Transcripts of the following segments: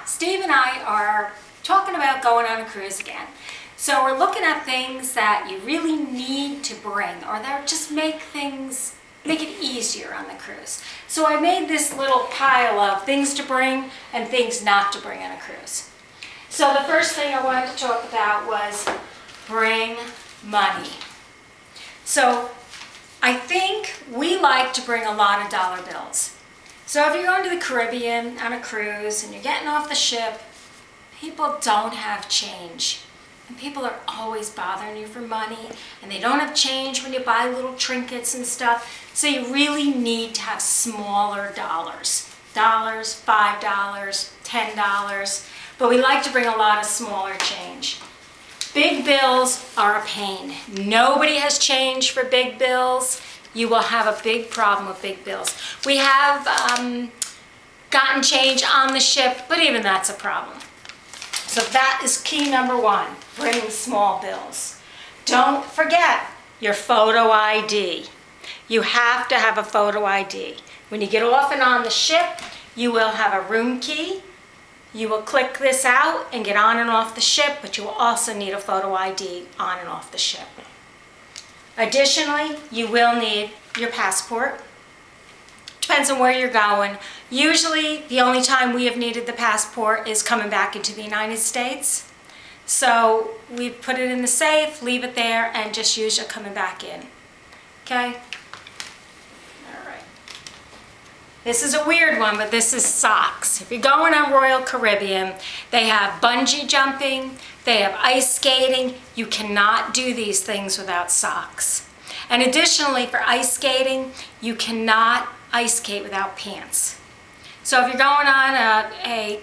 Steve and I are talking about going on a cruise again. So we're looking at things that you really need to bring, or that just make it easier on the cruise. So I made this little pile of things to bring and things not to bring on a cruise. So the first thing I wanted to talk about was bring money. So I think we like to bring a lot of dollar bills. So if you're going to the Caribbean on a cruise and you're getting off the ship, people don't have change. And people are always bothering you for money, and they don't have change when you buy little trinkets and stuff. So you really need to have smaller dollars. Dollars, $5, $10. But we like to bring a lot of smaller change. Big bills are a pain. Nobody has change for big bills. You will have a big problem with big bills. We have gotten change on the ship, but even that's a problem. So that is key number one, bring small bills. Don't forget your photo ID. You have to have a photo ID. When you get off and on the ship, you will have a room key. You will click this out and get on and off the ship, but you will also need a photo ID on and off the ship. Additionally, you will need your passport. Depends on where you're going. Usually, the only time we have needed the passport is coming back into the United States. So we put it in the safe, leave it there, and just use it coming back in. Okay? All right. This is a weird one, but this is socks. If you're going on Royal Caribbean, they have bungee jumping, they have ice skating. You cannot do these things without socks. And additionally, for ice skating, you cannot ice skate without pants. So if you're going on a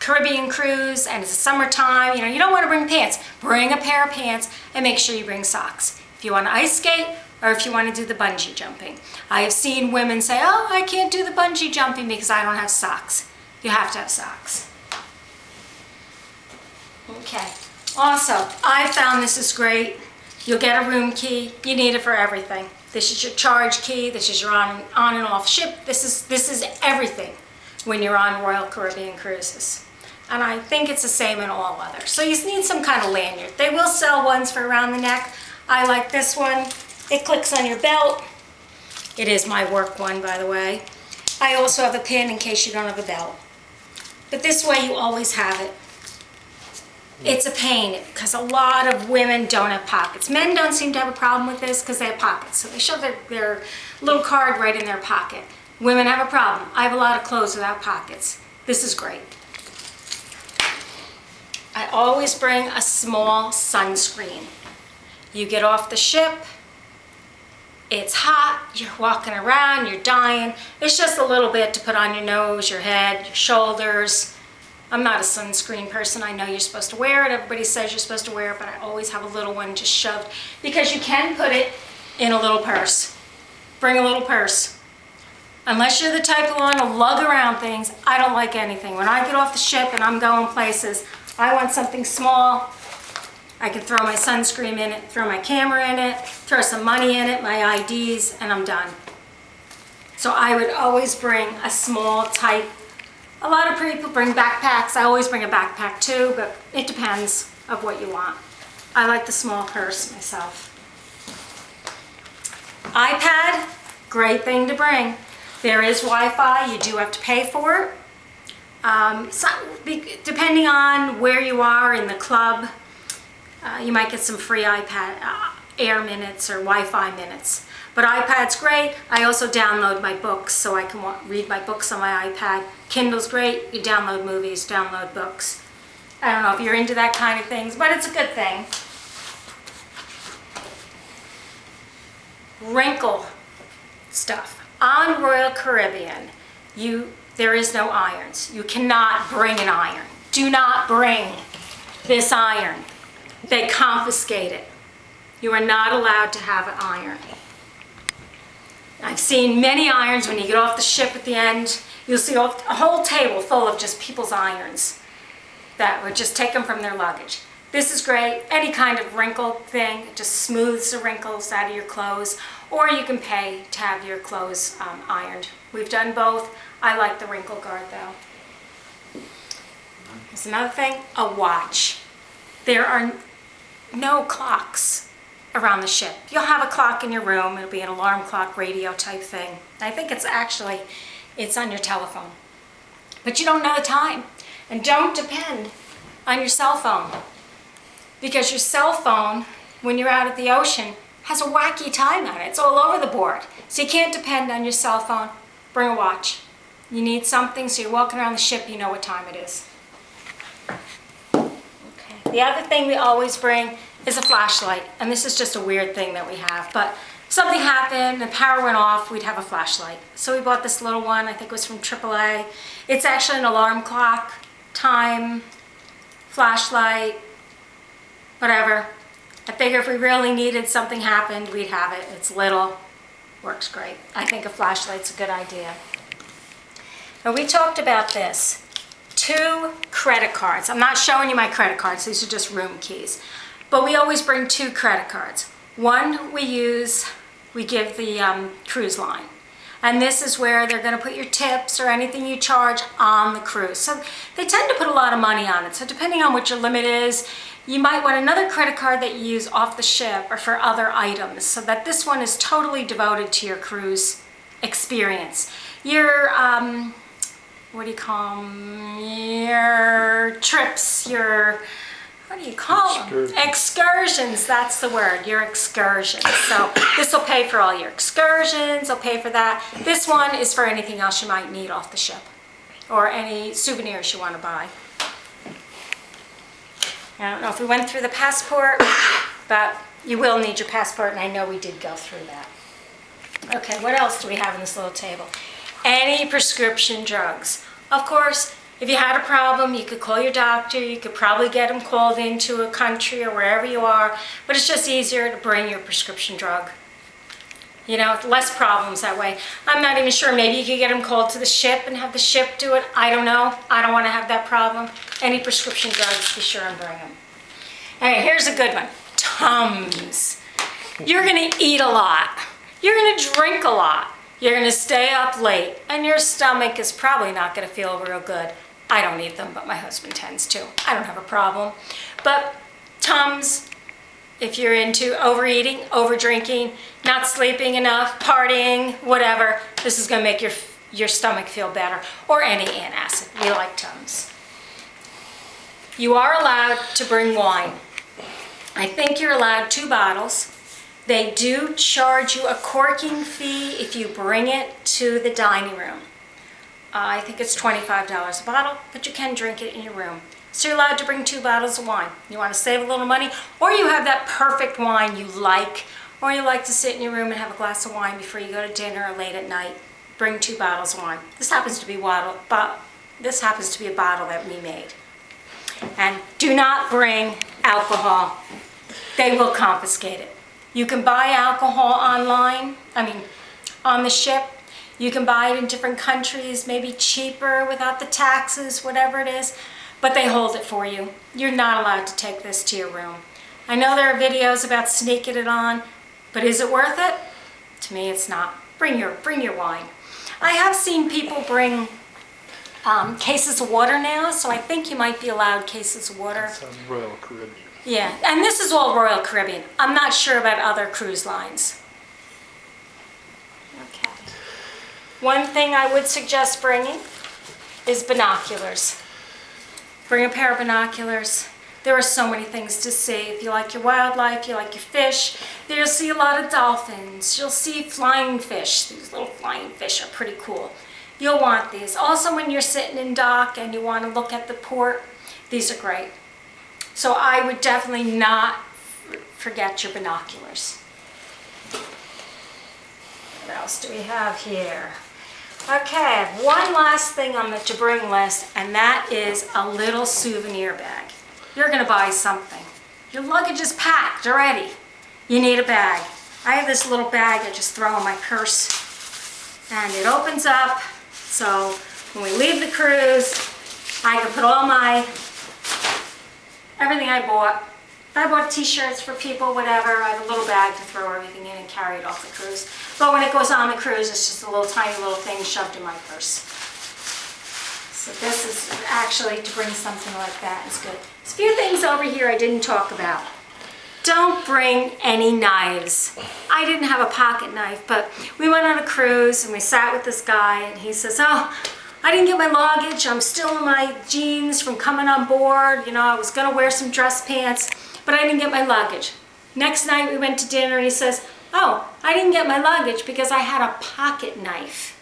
Caribbean cruise and it's summertime, you don't want to bring pants. Bring a pair of pants and make sure you bring socks. If you want to ice skate or if you want to do the bungee jumping. I have seen women say, oh, I can't do the bungee jumping because I don't have socks. You have to have socks. Okay. Also, I found this is great. You'll get a room key. You need it for everything. This is your charge key. This is your on and off ship. This is everything when you're on Royal Caribbean cruises. And I think it's the same in all others. So you need some kind of lanyard. They will sell ones for around the neck. I like this one. It clicks on your belt. It is my work one, by the way. I also have a pin in case you don't have a belt. But this way you always have it. It's a pain because a lot of women don't have pockets. Men don't seem to have a problem with this because they have pockets. So they shove their little card right in their pocket. Women have a problem. I have a lot of clothes without pockets. This is great. I always bring a small sunscreen. You get off the ship, it's hot, you're walking around, you're dying. It's just a little bit to put on your nose, your head, your shoulders. I'm not a sunscreen person. I know you're supposed to wear it. Everybody says you're supposed to wear it, but I always have a little one just shoved because you can put it in a little purse. Bring a little purse. Unless you're the type who want to lug around things, I don't like anything. When I get off the ship and I'm going places, I want something small. I can throw my sunscreen in it, throw my camera in it, throw some money in it, my IDs, and I'm done. So I would always bring a small type. A lot of people bring backpacks. I always bring a backpack too, but it depends of what you want. I like the small purse myself. iPad, great thing to bring. There is Wi-Fi. You do have to pay for it. Depending on where you are in the club, you might get some free iPad Air minutes or Wi-Fi minutes. But iPad's great. I also download my books so I can read my books on my iPad. Kindle's great. You download movies, download books. I don't know if you're into that kind of things, but it's a good thing. Wrinkle stuff. On Royal Caribbean, there is no irons. You cannot bring an iron. Do not bring this iron. They confiscate it. You are not allowed to have an iron. I've seen many irons when you get off the ship at the end. You'll see a whole table full of just people's irons that were just taken from their luggage. This is great. Any kind of wrinkle thing, it just smooths the wrinkles out of your clothes. Or you can pay to have your clothes ironed. We've done both. I like the wrinkle guard though. Here's another thing, a watch. There are no clocks around the ship. You'll have a clock in your room. It'll be an alarm clock, radio type thing. I think it's on your telephone. But you don't know the time. And don't depend on your cell phone. Because your cell phone, when you're out at the ocean, has a wacky time on it. It's all over the board. So you can't depend on your cell phone. Bring a watch. You need something so you're walking around the ship, you know what time it is. Okay. The other thing we always bring is a flashlight. And this is just a weird thing that we have. But something happened, the power went off, we'd have a flashlight. So we bought this little one, I think it was from AAA. It's actually an alarm clock, time, flashlight, whatever. I figure if we really needed something happened, we'd have it. It's little, works great. I think a flashlight's a good idea. Now we talked about this, 2 credit cards. I'm not showing you my credit cards, these are just room keys. But we always bring 2 credit cards. One we give the cruise line. And this is where they're going to put your tips or anything you charge on the cruise. So they tend to put a lot of money on it. So depending on what your limit is, you might want another credit card that you use off the ship or for other items, so that this one is totally devoted to your cruise experience. Your, what do you call them? Your trips, your, what do you call them? Excursions, that's the word, your excursions. So this will pay for all your excursions, it'll pay for that. This one is for anything else you might need off the ship or any souvenirs you want to buy. I don't know if we went through the passport, but you will need your passport, and I know we did go through that. Okay, what else do we have on this little table? Any prescription drugs. Of course, if you had a problem, you could call your doctor, you could probably get them called into a country or wherever you are, but it's just easier to bring your prescription drug. You know, less problems that way. I'm not even sure, maybe you could get them called to the ship and have the ship do it. I don't know. I don't want to have that problem. Any prescription drugs, be sure and bring them. All right, here's a good one. Tums. You're going to eat a lot. You're going to drink a lot. You're going to stay up late, and your stomach is probably not going to feel real good. I don't eat them, but my husband tends to. I don't have a problem. But Tums, if you're into overeating, overdrinking, not sleeping enough, partying, whatever, this is going to make your stomach feel better. Or any antacid. We like Tums. You are allowed to bring wine. I think you're allowed 2 bottles. They do charge you a corking fee if you bring it to the dining room. I think it's $25 a bottle, but you can drink it in your room. So you're allowed to bring 2 bottles of wine. You want to save a little money, or you have that perfect wine you like, or you like to sit in your room and have a glass of wine before you go to dinner or late at night. Bring 2 bottles of wine. This happens to be a bottle that we made. And do not bring alcohol. They will confiscate it. You can buy alcohol online, on the ship. You can buy it in different countries, maybe cheaper without the taxes, whatever it is, but they hold it for you. You're not allowed to take this to your room. I know there are videos about sneaking it on, but is it worth it? To me, it's not. Bring your wine. I have seen people bring cases of water now, so I think you might be allowed cases of water. It's on Royal Caribbean. Yeah, and this is all Royal Caribbean. I'm not sure about other cruise lines. Okay. One thing I would suggest bringing is binoculars. Bring a pair of binoculars. There are so many things to see. If you like your wildlife, you like your fish, you'll see a lot of dolphins. You'll see flying fish. These little flying fish are pretty cool. You'll want these. Also, when you're sitting in dock and you want to look at the port, these are great. So I would definitely not forget your binoculars. What else do we have here? Okay, one last thing on the to bring list, and that is a little souvenir bag. You're going to buy something. Your luggage is packed already. You need a bag. I have this little bag I just throw in my purse, and it opens up, so when we leave the cruise, I can put all everything I bought. If I bought t-shirts for people, whatever, I have a little bag to throw everything in and carry it off the cruise. But when it goes on the cruise, it's just a little tiny little thing shoved in my purse. So this is actually to bring something like that is good. There's a few things over here I didn't talk about. Don't bring any knives. I didn't have a pocket knife, but we went on a cruise and we sat with this guy and he says, oh, I didn't get my luggage. I'm still in my jeans from coming on board. You know, I was gonna wear some dress pants, but I didn't get my luggage. Next night we went to dinner and he says, oh, I didn't get my luggage because I had a pocket knife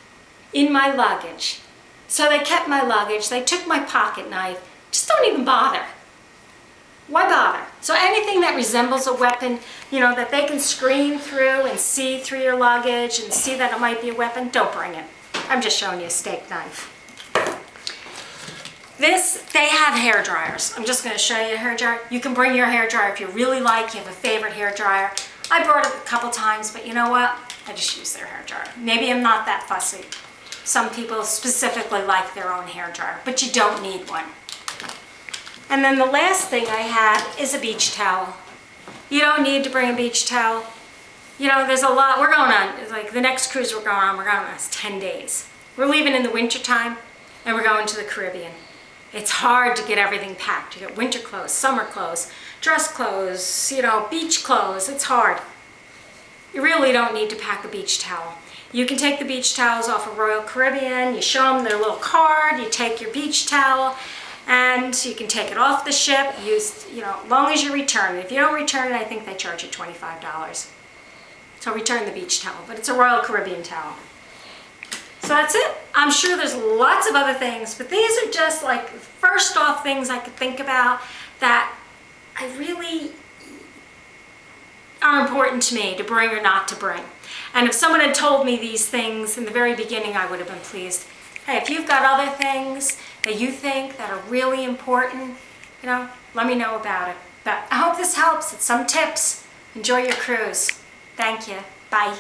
in my luggage. So they kept my luggage, they took my pocket knife. Just don't even bother. Why bother? So anything that resembles a weapon, you know, that they can screen through and see through your luggage and see that it might be a weapon, don't bring it. I'm just showing you a steak knife. They have hair dryers. I'm just going to show you a hair dryer. You can bring your hair dryer if you really like, you have a favorite hair dryer. I brought it a couple times, but you know what? I just use their hair dryer. Maybe I'm not that fussy. Some people specifically like their own hair dryer, but you don't need one. And then the last thing I had is a beach towel. You don't need to bring a beach towel. You know, there's a lot, we're going on, like the next cruise we're going on 10 days. We're leaving in the winter time and we're going to the Caribbean. It's hard to get everything packed. You got winter clothes, summer clothes, dress clothes, you know, beach clothes. It's hard. You really don't need to pack a beach towel. You can take the beach towels off of Royal Caribbean, you show them their little card, you take your beach towel, and you can take it off the ship, use, you know, as long as you return it. If you don't return it, I think they charge you $25. So return the beach towel, but it's a Royal Caribbean towel. So that's it. I'm sure there's lots of other things, but these are just like first off things I could think about that I really are important to me to bring or not to bring. And if someone had told me these things in the very beginning, I would have been pleased. Hey, if you've got other things that you think that are really important, you know, let me know about it. But I hope this helps. It's some tips. Enjoy your cruise. Thank you. Bye.